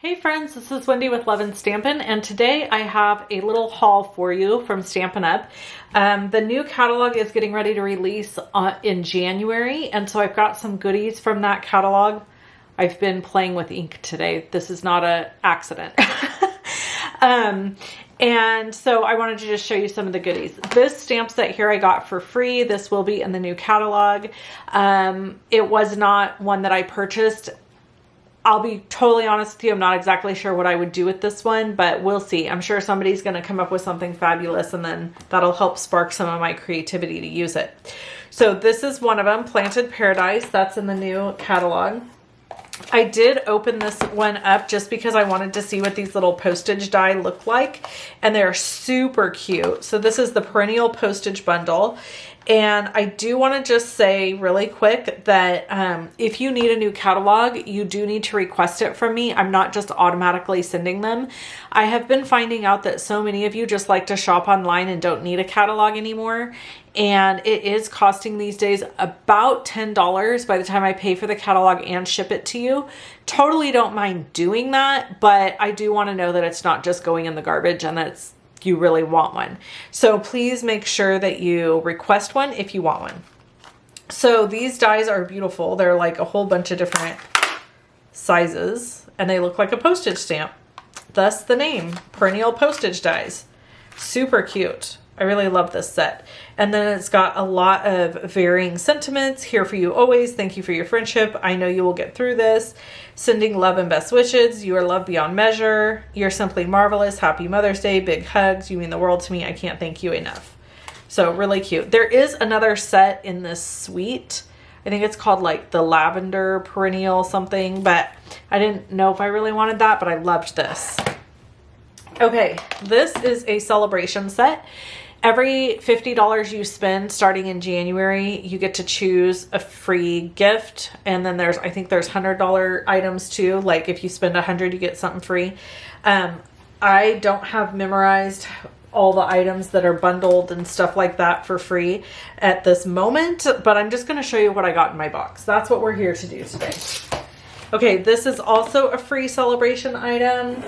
Hey friends, this is Wendy with Love and Stampin', and today I have a little haul for you from Stampin' Up. The new catalog is getting ready to release in January, and so I've got some goodies from that catalog. I've been playing with ink today. This is not an accident. And so I wanted to just show you some of the goodies. This stamp set here I got for free. This will be in the new catalog. It was not one that I purchased. I'll be totally honest with you, I'm not exactly sure what I would do with this one, but we'll see. I'm sure somebody's going to come up with something fabulous, and then that'll help spark some of my creativity to use it. So this is one of them, Planted Paradise. That's in the new catalog. I did open this one up just because I wanted to see what these little postage die look like, and they're super cute. So this is the Perennial Postage Bundle. And I do want to just say really quick that if you need a new catalog, you do need to request it from me. I'm not just automatically sending them. I have been finding out that so many of you just like to shop online and don't need a catalog anymore. And it is costing these days about $10 by the time I pay for the catalog and ship it to you. Totally don't mind doing that, but I do want to know that it's not just going in the garbage and that you really want one. So please make sure that you request one if you want one. So these dies are beautiful. They're like a whole bunch of different sizes, and they look like a postage stamp. Thus the name, Perennial Postage Dies. Super cute. I really love this set. And then it's got a lot of varying sentiments. Here for you always. Thank you for your friendship. I know you will get through this. Sending love and best wishes. You are loved beyond measure. You're simply marvelous. Happy Mother's Day. Big hugs. You mean the world to me. I can't thank you enough. So really cute. There is another set in this suite. I think it's called like the Lavender Perennial something, but I didn't know if I really wanted that, but I loved this. Okay, this is a celebration set. Every $50 you spend starting in January, you get to choose a free gift. And then I think there's $100 items too. Like if you spend $100, you get something free. I don't have memorized all the items that are bundled and stuff like that for free at this moment, but I'm just going to show you what I got in my box. That's what we're here to do today. Okay, this is also a free celebration item.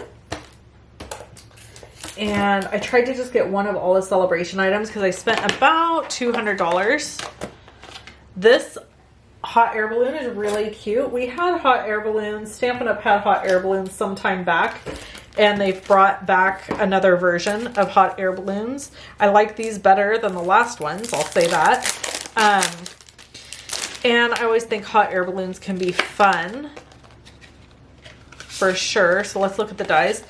And I tried to just get one of all the celebration items because I spent about $200. This hot air balloon is really cute. We had hot air balloons. Stampin' Up! Had hot air balloons some time back, and they've brought back another version of hot air balloons. I like these better than the last ones, I'll say that. And I always think hot air balloons can be fun for sure. So let's look at the dies.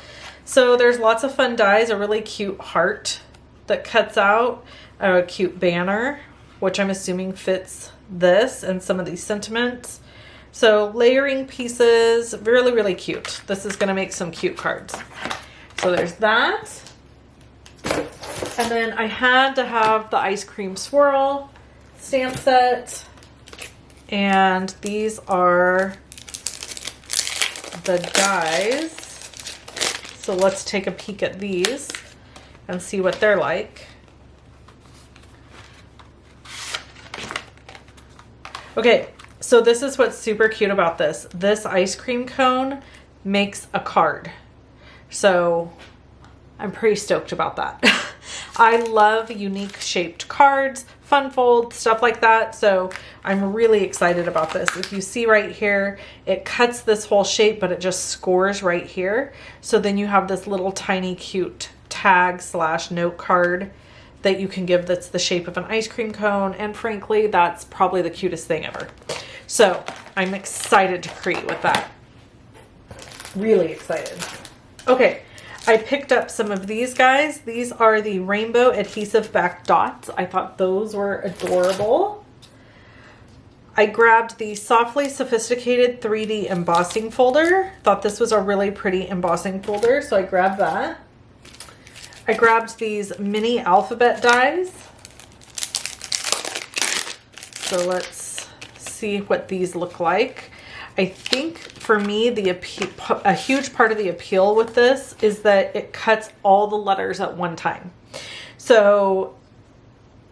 So there's lots of fun dies, a really cute heart that cuts out, a cute banner, which I'm assuming fits this and some of these sentiments. So layering pieces, really, really cute. This is going to make some cute cards. So there's that. And then I had to have the Ice Cream Swirl stamp set. And these are the dies. So let's take a peek at these and see what they're like. Okay, so this is what's super cute about this. This ice cream cone makes a card. So I'm pretty stoked about that. I love unique shaped cards, fun fold, stuff like that. So I'm really excited about this. If you see right here, it cuts this whole shape, but it just scores right here. So then you have this little tiny cute tag / note card that you can give that's the shape of an ice cream cone. And frankly, that's probably the cutest thing ever. So I'm excited to create with that. Really excited. Okay. I picked up some of these guys. These are the rainbow adhesive back dots. I thought those were adorable. I grabbed the Softly Sophisticated 3D embossing folder. Thought this was a really pretty embossing folder, so I grabbed that. I grabbed these mini alphabet dies. So let's see what these look like. I think for me, a huge part of the appeal with this is that it cuts all the letters at one time. So,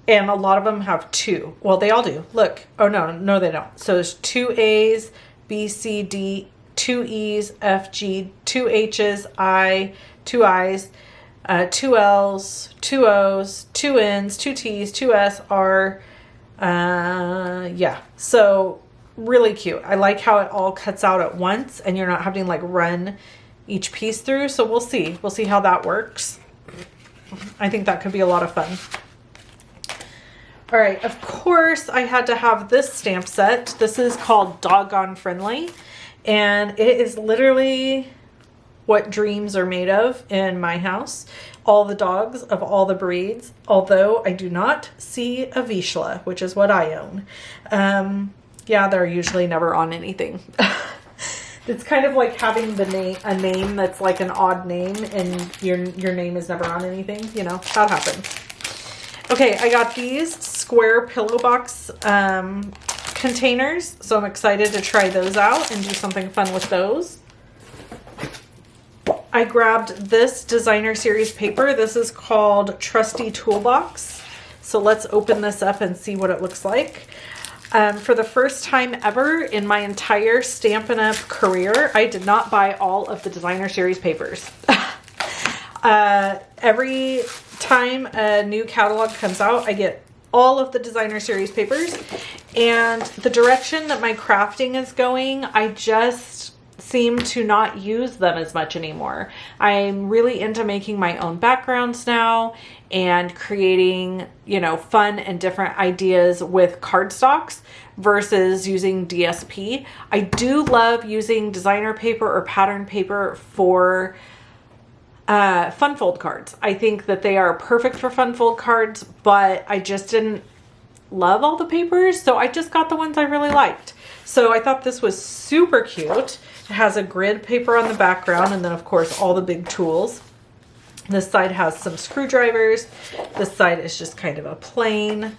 and a lot of them have two. Well, they all do. Look. Oh, no, they don't. So there's two A's, B, C, D, 2 E's, F, G, 2 H's, I, 2 I's, 2 L's, 2 O's, 2 N's, 2 T's, 2 S, R. Yeah, so really cute. I like how it all cuts out at once and you're not having to like run each piece through. So we'll see. We'll see how that works. I think that could be a lot of fun. All right, of course, I had to have this stamp set. This is called Doggone Friendly, and it is literally what dreams are made of in my house. All the dogs of all the breeds, although I do not see a Vizsla, which is what I own. Yeah, they're usually never on anything. It's kind of like having a name that's like an odd name and your name is never on anything, you know, that happens. Okay, I got these square pillow box containers, so I'm excited to try those out and do something fun with those. I grabbed this designer series paper. This is called Trusty Toolbox. So let's open this up and see what it looks like. For the first time ever in my entire Stampin' Up! Career, I did not buy all of the designer series papers. Every time a new catalog comes out, I get all of the designer series papers. And the direction that my crafting is going, I just seem to not use them as much anymore. I'm really into making my own backgrounds now and creating, you know, fun and different ideas with cardstocks versus using DSP. I do love using designer paper or pattern paper for fun fold cards. I think that they are perfect for fun fold cards, but I just didn't love all the papers, so I just got the ones I really liked. So I thought this was super cute. It has a grid paper on the background and then of course all the big tools. This side has some screwdrivers. This side is just kind of a plain.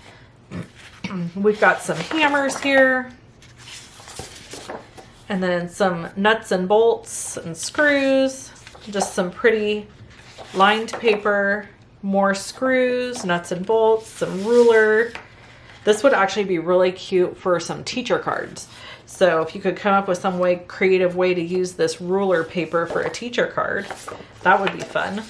We've got some hammers here. And then some nuts and bolts and screws. Just some pretty lined paper, more screws, nuts and bolts, some ruler. This would actually be really cute for some teacher cards. So if you could come up with some creative way to use this ruler paper for a teacher card, that would be fun.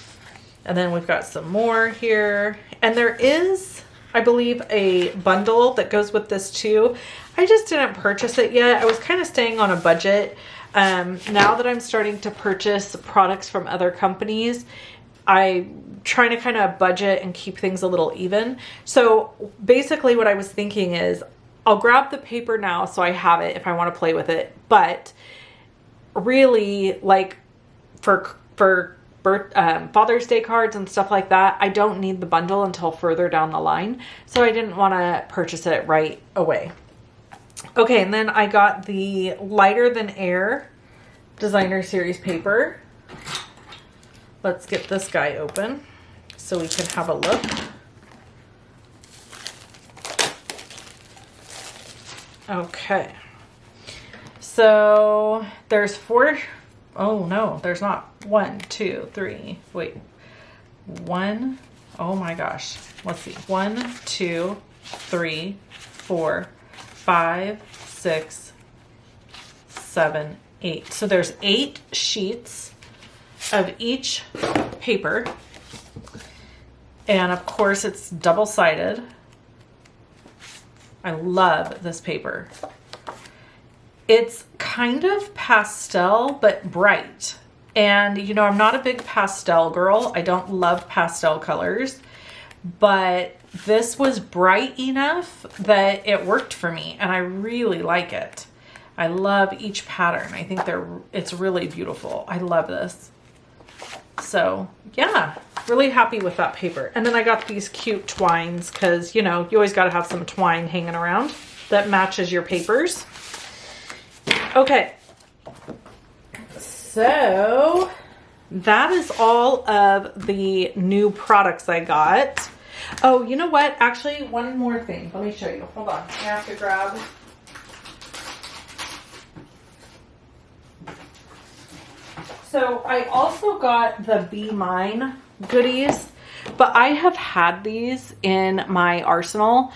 And then we've got some more here. And there is, I believe, a bundle that goes with this too. I just didn't purchase it yet. I was kind of staying on a budget. Now that I'm starting to purchase products from other companies, I'm trying to kind of budget and keep things a little even. So basically what I was thinking is I'll grab the paper now so I have it if I want to play with it. But really, like for Father's Day cards and stuff like that, I don't need the bundle until further down the line. So I didn't want to purchase it right away. Okay, and then I got the Lighter Than Air designer series paper. Let's get this guy open so we can have a look. Okay, so there's oh no, there's not 1, 2, 3, wait, 1, oh my gosh, let's see, 1, 2, 3, 4, 5, 6, 7, 8. So there's 8 sheets of each paper. And of course it's double-sided. I love this paper. It's kind of pastel, but bright. And you know, I'm not a big pastel girl. I don't love pastel colors, but this was bright enough that it worked for me and I really like it. I love each pattern. I think it's really beautiful. I love this. So yeah, really happy with that paper. And then I got these cute twines because, you know, you always got to have some twine hanging around that matches your papers. Okay, so that is all of the new products I got. Oh, you know what? Actually, one more thing. Let me show you. Hold on. I have to grab. So I also got the Be Mine goodies, but I have had these in my arsenal.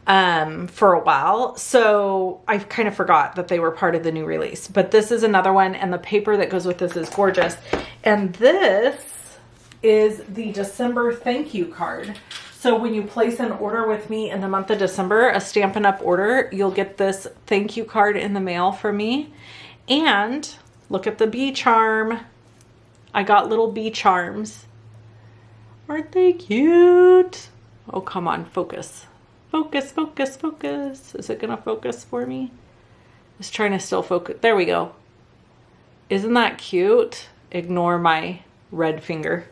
for a while. So I kind of forgot that they were part of the new release, but this is another one. And the paper that goes with this is gorgeous. And this is the December thank you card. So when you place an order with me in the month of December, a Stampin' Up! Order, you'll get this thank you card in the mail from me. And look at the bee charm. I got little bee charms. Aren't they cute? Oh, come on, focus. Focus, focus, focus. Is it gonna focus for me? Just trying to still focus. There we go. Isn't that cute? Ignore my red finger.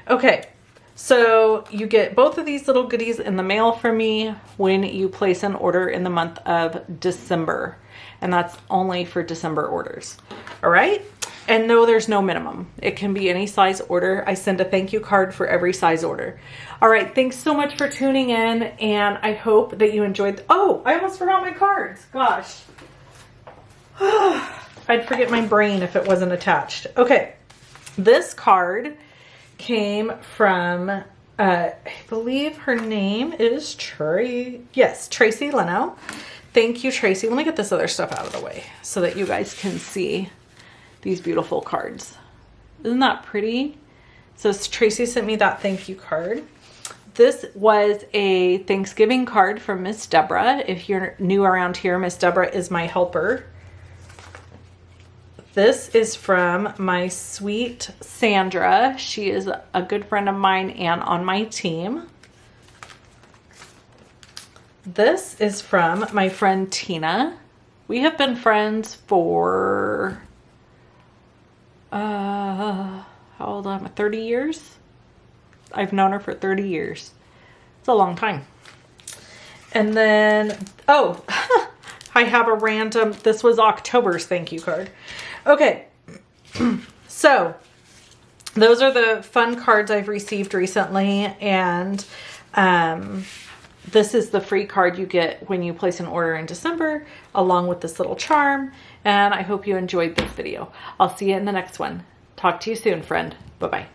Okay. So you get both of these little goodies in the mail from me when you place an order in the month of December. And that's only for December orders. All right. And no, there's no minimum. It can be any size order. I send a thank you card for every size order. All right. Thanks so much for tuning in. And I hope that you enjoyed. Oh, I almost forgot my cards. Gosh. I'd forget my brain if it wasn't attached. Okay. This card came from, I believe her name is Tracy Leno. Thank you, Tracy. Let me get this other stuff out of the way so that you guys can see these beautiful cards. Isn't that pretty? So Tracy sent me that thank you card. This was a Thanksgiving card from Miss Deborah. If you're new around here, Miss Deborah is my helper. This is from my sweet Sandra. She is a good friend of mine and on my team. This is from my friend Tina. We have been friends for, how old am I? 30 years? I've known her for 30 years. It's a long time. And then, oh, I have a random, this was October's thank you card. Okay, so those are the fun cards I've received recently, and this is the free card you get when you place an order in December, along with this little charm, and I hope you enjoyed this video. I'll see you in the next one. Talk to you soon, friend. Bye-bye.